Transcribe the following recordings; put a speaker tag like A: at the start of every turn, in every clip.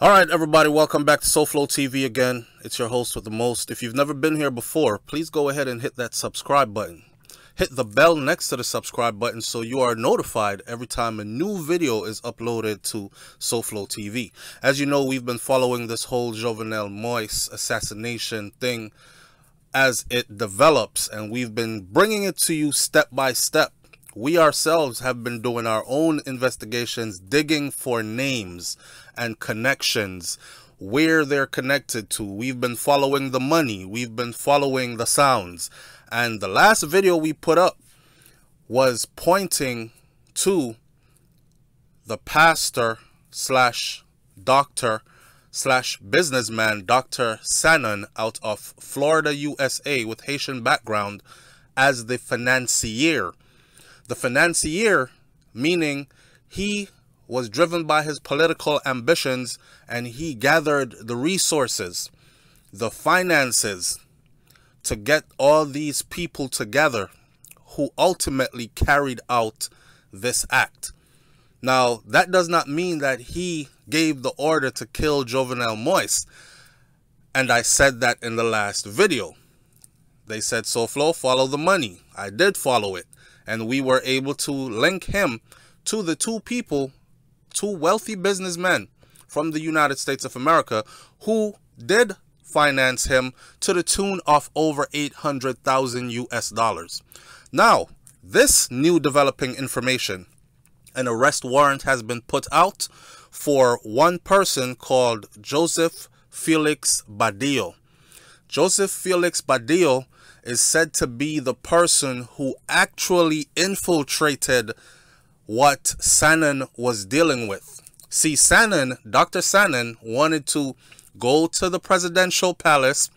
A: Alright everybody, welcome back to SoFlo TV again. It's your host with the most. If you've never been here before, please go ahead and hit that subscribe button. Hit the bell next to the subscribe button so you are notified every time a new video is uploaded to SoFlo TV. As you know, we've been following this whole Jovenel Moise assassination thing as it develops, and we've been bringing it to you step by step. We ourselves have been doing our own investigations, digging for names and connections, where they're connected to. We've been following the money. We've been following the sounds. And the last video we put up was pointing to the pastor slash doctor slash businessman, Dr. Sanon, out of Florida, USA, with Haitian background, as the financier. The financier, meaning he was driven by his political ambitions and he gathered the resources, the finances, to get all these people together who ultimately carried out this act. Now, that does not mean that he gave the order to kill Jovenel Moise. And I said that in the last video. They said, SoFlo, follow the money. I did follow it. And we were able to link him to the two wealthy businessmen from the United States of America who did finance him to the tune of over 800,000 US dollars. Now, this new developing information, an arrest warrant has been put out for one person called Joseph Felix Badil. Joseph Felix Badil is said to be the person who actually infiltrated what Sanon was dealing with. See, Sanon, Dr. Sanon, wanted to go to the presidential palace,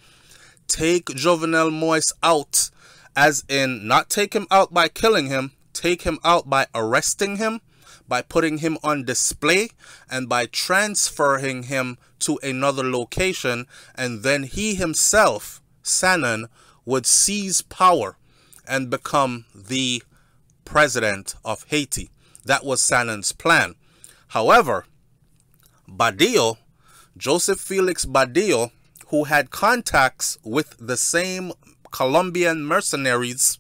A: take Jovenel Moise out, as in not take him out by killing him, take him out by arresting him, by putting him on display, and by transferring him to another location, and then he himself, Sanon, would seize power and become the president of Haiti. That was Sanon's plan. However, Badil, Joseph Felix Badil, who had contacts with the same Colombian mercenaries,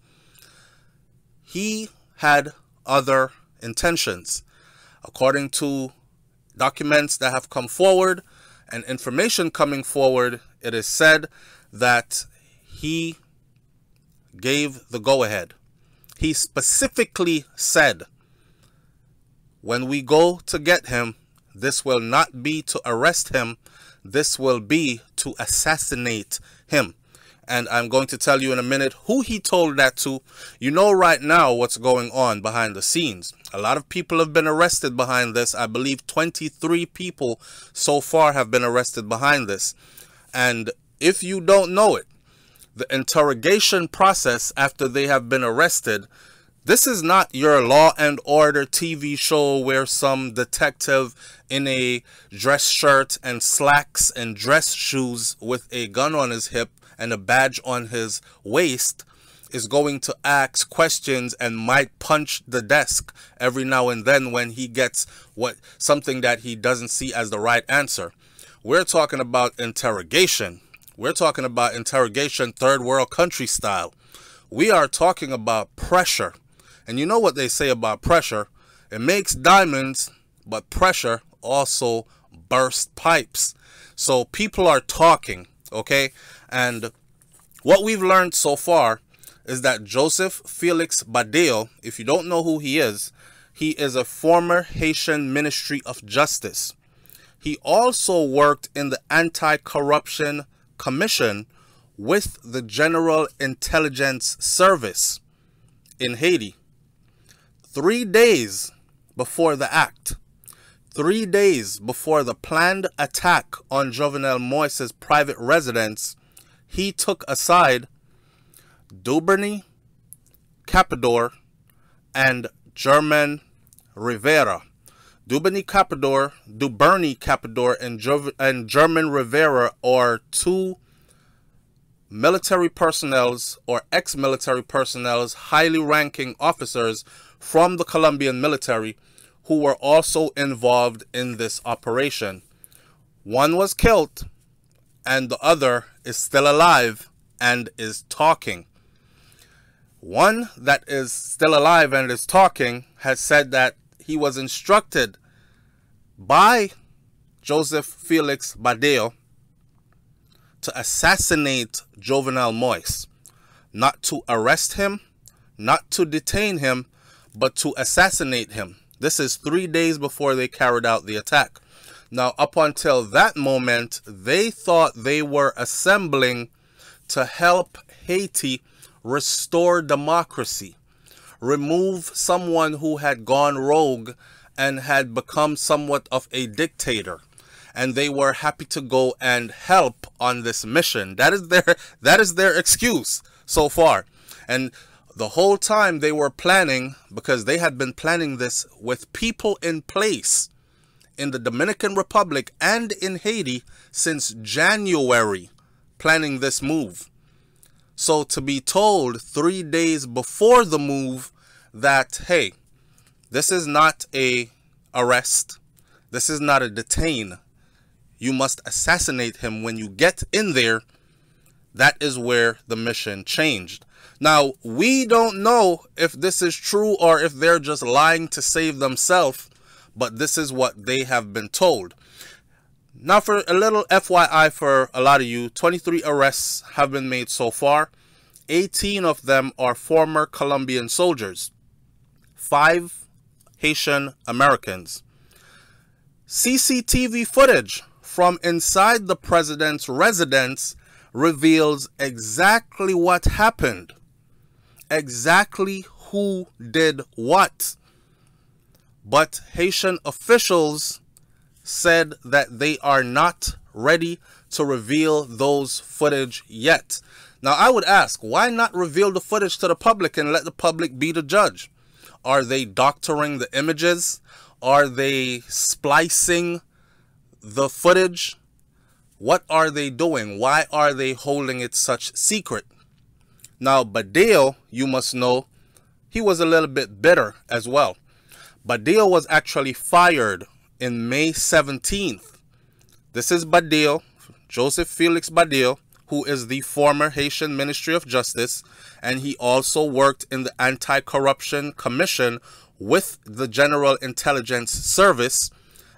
A: he had other intentions. According to documents that have come forward and information coming forward, it is said that he gave the go-ahead. He specifically said, when we go to get him, this will not be to arrest him, this will be to assassinate him. And I'm going to tell you in a minute who he told that to. You know right now what's going on behind the scenes. A lot of people have been arrested behind this. I believe 23 people so far have been arrested behind this. And if you don't know it, the interrogation process after they have been arrested, this is not your Law and Order TV show where some detective in a dress shirt and slacks and dress shoes with a gun on his hip and a badge on his waist is going to ask questions and might punch the desk every now and then when he gets something that he doesn't see as the right answer. We're talking about interrogation. We're talking about interrogation third world country style. We are talking about pressure. And you know what they say about pressure? It makes diamonds, but pressure also bursts pipes. So people are talking, okay? And what we've learned so far is that Joseph Felix Badil, if you don't know who he is a former Haitian Ministry of Justice. He also worked in the Anti-Corruption Commission with the General Intelligence Service in Haiti. 3 days before the act, 3 days before the planned attack on Jovenel Moise's private residence, he took aside Dubernay Capador and German Rivera. Dubernay Capador and German Rivera are two military personnel or ex-military personnel, highly ranking officers from the Colombian military who were also involved in this operation. One was killed, and the other is still alive and is talking. One that is still alive and is talking has said that he was instructed by Joseph Felix Badil to assassinate Jovenel Moise, not to arrest him, not to detain him, but to assassinate him. This is 3 days before they carried out the attack. Now, up until that moment, they thought they were assembling to help Haiti restore democracy, remove someone who had gone rogue and had become somewhat of a dictator. And they were happy to go and help on this mission. That is their excuse so far. And the whole time they were planning, because they had been planning this with people in place in the Dominican Republic and in Haiti since January, planning this move. So to be told 3 days before the move that, hey, this is not a arrest, this is not a detain, you must assassinate him when you get in there, that is where the mission changed. Now, we don't know if this is true or if they're just lying to save themselves, but this is what they have been told. Now, for a little FYI for a lot of you, 23 arrests have been made so far. 18 of them are former Colombian soldiers. 5 Haitian Americans. CCTV footage from inside the president's residence reveals exactly what happened. Exactly who did what. But Haitian officials said that they are not ready to reveal those footage yet. Now, I would ask, why not reveal the footage to the public and let the public be the judge? Are they doctoring the images? Are they splicing the footage? What are they doing? Why are they holding it such secret? Now, Badil, you must know, he was a little bit bitter as well. Badil was actually fired in May 17th. This is Badil, Joseph Felix Badil, who is the former Haitian Ministry of Justice, and he also worked in the Anti-Corruption Commission with the General Intelligence Service,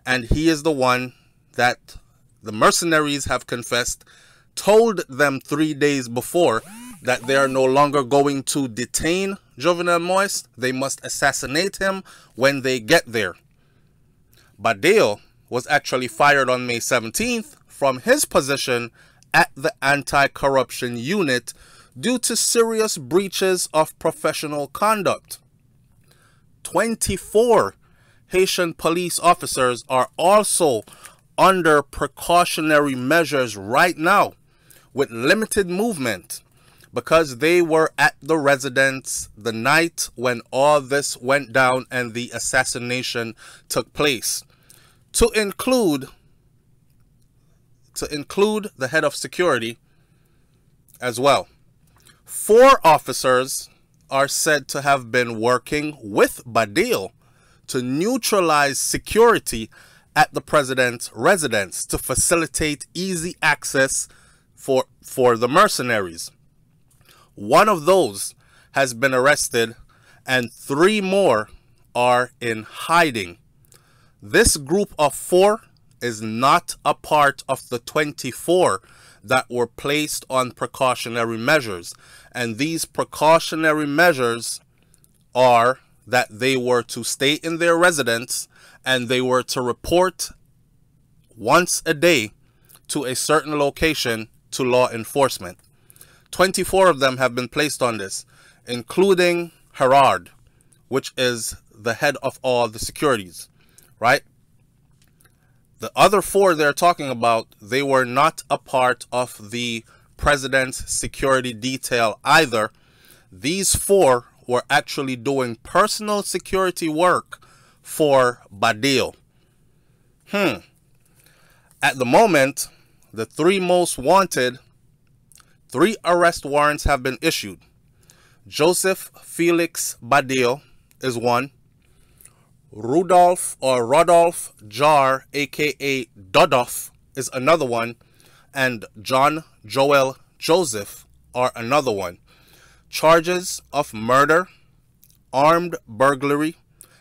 A: and he is the one that the mercenaries have confessed told them 3 days before that they are no longer going to detain Jovenel Moise. They must assassinate him when they get there. Badil was actually fired on May 17th from his position at the Anti-Corruption Unit due to serious breaches of professional conduct. 24 Haitian police officers are also under precautionary measures right now with limited movement because they were at the residence the night when all this went down and the assassination took place. To include the head of security as well. 4 officers are said to have been working with Badil to neutralize security at the president's residence to facilitate easy access for the mercenaries. 1 of those has been arrested and 3 more are in hiding. This group of 4 is not a part of the 24 that were placed on precautionary measures. And these precautionary measures are that they were to stay in their residence and they were to report once a day to a certain location to law enforcement. 24 of them have been placed on this, including Gerard, which is the head of all the securities, right? The other 4 they're talking about, they were not a part of the president's security detail either. These 4 were actually doing personal security work for Badil. At the moment, the 3 most wanted, 3 arrest warrants have been issued. Joseph Felix Badil is 1. Rodolphe Jar, aka Dodolph, is another one, and John Joel Joseph are another one. Charges of murder, armed burglary,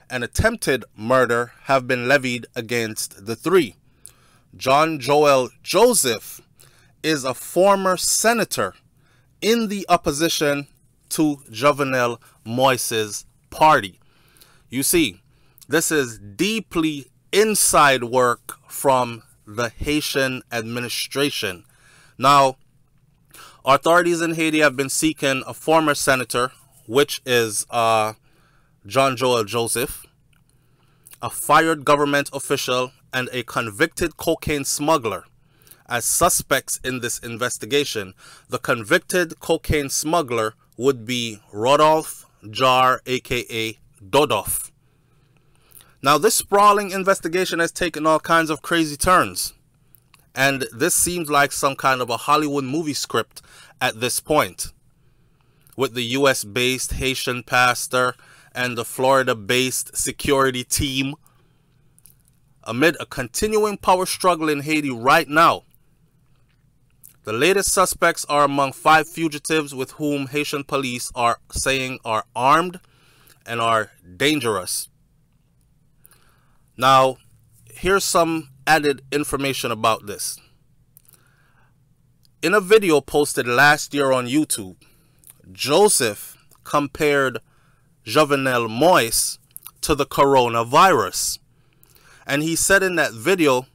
A: and attempted murder have been levied against the three. John Joel Joseph is a former senator in the opposition to Jovenel Moise's party. You see, this is deeply inside work from the Haitian administration. Now, authorities in Haiti have been seeking a former senator, which is John Joel Joseph, a fired government official, and a convicted cocaine smuggler as suspects in this investigation. The convicted cocaine smuggler would be Rodolphe Jar, aka Dodoff. Now, this sprawling investigation has taken all kinds of crazy turns, and this seems like some kind of a Hollywood movie script at this point, with the US-based Haitian pastor and the Florida-based security team. Amid a continuing power struggle in Haiti right now, the latest suspects are among 5 fugitives with whom Haitian police are saying are armed and are dangerous. Now, here's some added information about this. In a video posted last year on YouTube, Joseph compared Jovenel Moise to the coronavirus. And he said in that video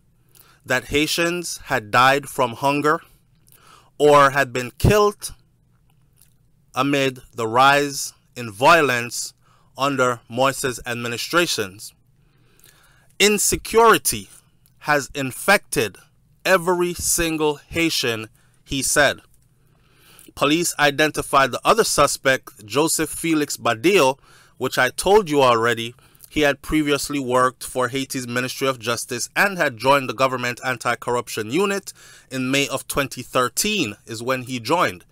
A: that Haitians had died from hunger or had been killed amid the rise in violence under Moise's administrations. Insecurity has infected every single Haitian, he said. Police identified the other suspect, Joseph Felix Badil, which I told you already. He had previously worked for Haiti's Ministry of Justice and had joined the government anti-corruption unit in May of 2013 is when he joined.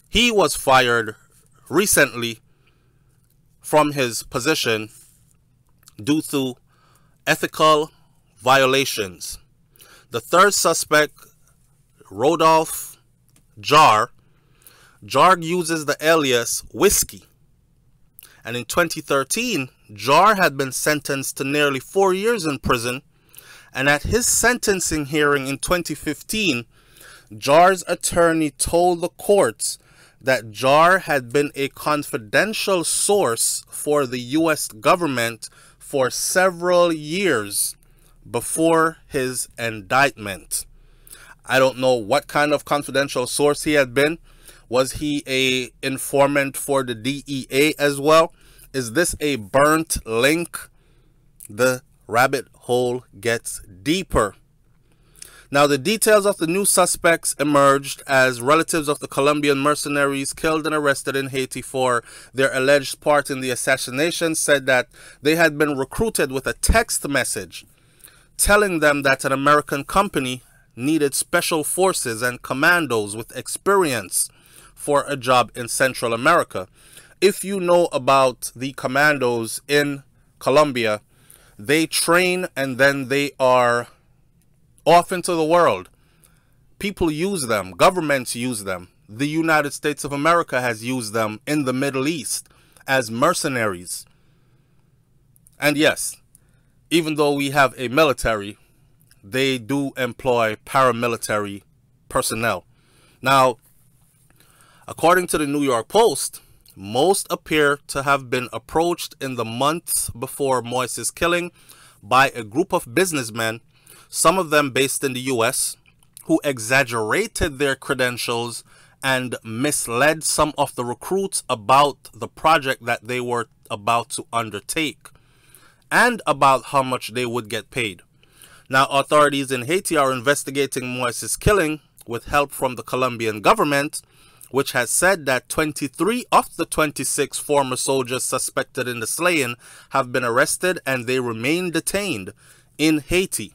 A: He was fired recently from his position due to ethical violations. The third suspect, Rodolphe Jar uses the alias Whiskey. And in 2013, Jar had been sentenced to nearly 4 years in prison. And at his sentencing hearing in 2015, Jar's attorney told the courts that Jar had been a confidential source for the US government for several years before his indictment. I don't know what kind of confidential source he had been. Was he an informant for the DEA as well? Is this a burnt link? The rabbit hole gets deeper. Now, the details of the new suspects emerged as relatives of the Colombian mercenaries killed and arrested in Haiti for their alleged part in the assassination said that they had been recruited with a text message telling them that an American company needed special forces and commandos with experience for a job in Central America. If you know about the commandos in Colombia, they train and then they are off into the world. People use them. Governments use them. The United States of America has used them in the Middle East as mercenaries. And yes, even though we have a military, they do employ paramilitary personnel. Now, according to the New York Post, most appear to have been approached in the months before Moise's killing by a group of businessmen, some of them based in the US, who exaggerated their credentials and misled some of the recruits about the project that they were about to undertake and about how much they would get paid. Now, authorities in Haiti are investigating Moise's killing with help from the Colombian government, which has said that 23 of the 26 former soldiers suspected in the slaying have been arrested and they remain detained in Haiti.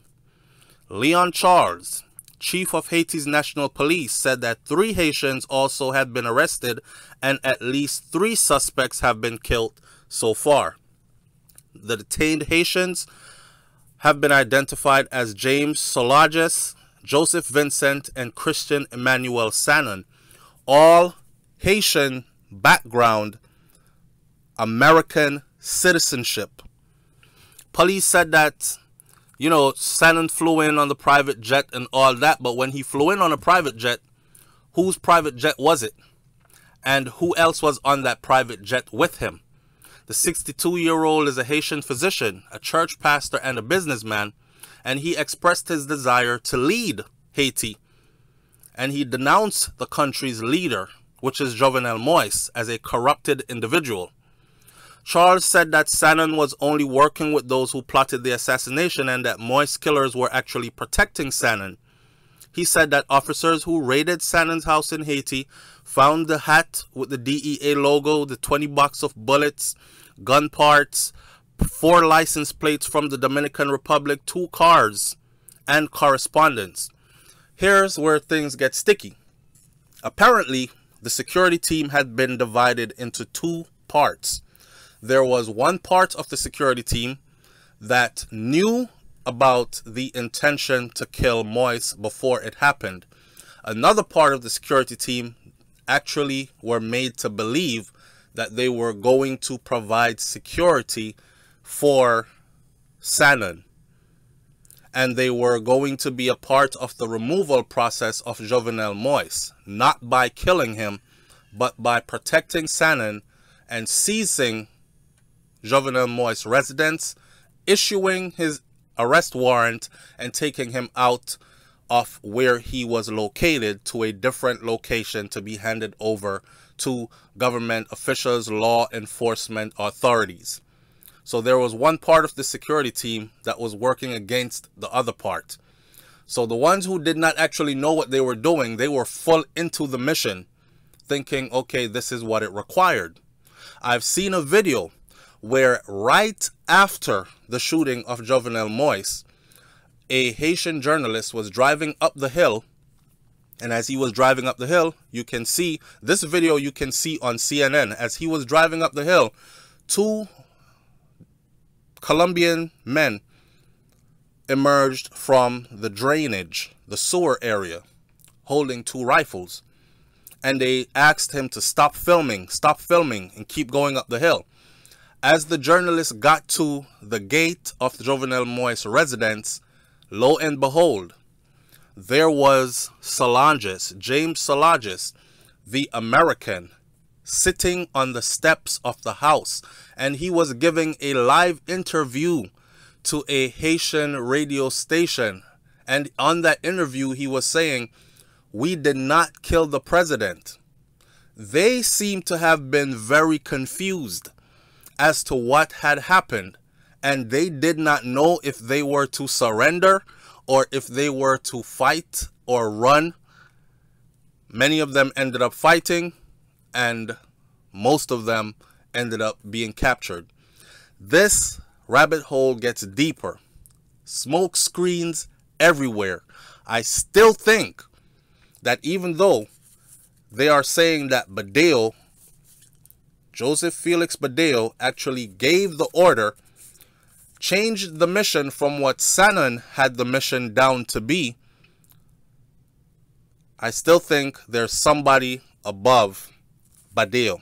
A: Leon Charles, chief of Haiti's national police, said that 3 Haitians also had been arrested and at least 3 suspects have been killed so far. The detained Haitians have been identified as James Solages, Joseph Vincent and Christian Emmanuel Sanon, all Haitian background, American citizenship. Police said that, you know, Sanon flew in on the private jet and all that, but when he flew in on a private jet, whose private jet was it? And who else was on that private jet with him? The 62-year-old is a Haitian physician, a church pastor, and a businessman, and he expressed his desire to lead Haiti. And he denounced the country's leader, which is Jovenel Moïse, as a corrupted individual. Charles said that Sanon was only working with those who plotted the assassination and that Moïse killers were actually protecting Sanon. He said that officers who raided Sanon's house in Haiti found the hat with the DEA logo, the 20 box of bullets, gun parts, 4 license plates from the Dominican Republic, 2 cars, and correspondence. Here's where things get sticky. Apparently, the security team had been divided into 2 parts. There was one part of the security team that knew about the intention to kill Moïse before it happened. Another part of the security team actually were made to believe that they were going to provide security for Sanon, and they were going to be a part of the removal process of Jovenel Moïse, not by killing him, but by protecting Sanon and seizing Jovenel Moïse's residence, issuing his arrest warrant, and taking him out of where he was located to a different location to be handed over to government officials, law enforcement authorities. So there was one part of the security team that was working against the other part. So the ones who did not actually know what they were doing, they were full into the mission, thinking, okay, this is what it required. I've seen a video where right after the shooting of Jovenel Moïse, a Haitian journalist was driving up the hill, and as he was driving up the hill, you can see, this video you can see on CNN, as he was driving up the hill, 2 Colombian men emerged from the drainage, the sewer area, holding 2 rifles. And they asked him to stop filming, and keep going up the hill. As the journalist got to the gate of the Jovenel Moïse residence, lo and behold, there was James Solanges, the American, sitting on the steps of the house, and he was giving a live interview to a Haitian radio station. And on that interview, he was saying, "We did not kill the president." They seem to have been very confused as to what had happened, and they did not know if they were to surrender or if they were to fight or run. Many of them ended up fighting, and most of them ended up being captured. This rabbit hole gets deeper. Smoke screens everywhere. I still think that even though they are saying that Badil, Joseph Felix Badil, actually gave the order, changed the mission from what Sanon had the mission down to be, I still think there's somebody above Badil.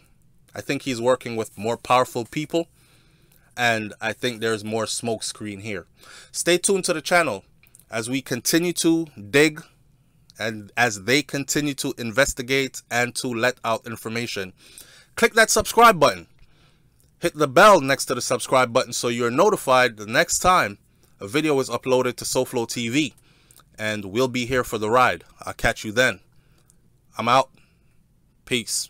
A: I think he's working with more powerful people, and I think there's more smoke screen here. Stay tuned to the channel as we continue to dig and as they continue to investigate and to let out information. Click that subscribe button. Hit the bell next to the subscribe button so you're notified the next time a video is uploaded to SoFlo TV. And we'll be here for the ride. I'll catch you then. I'm out. Peace.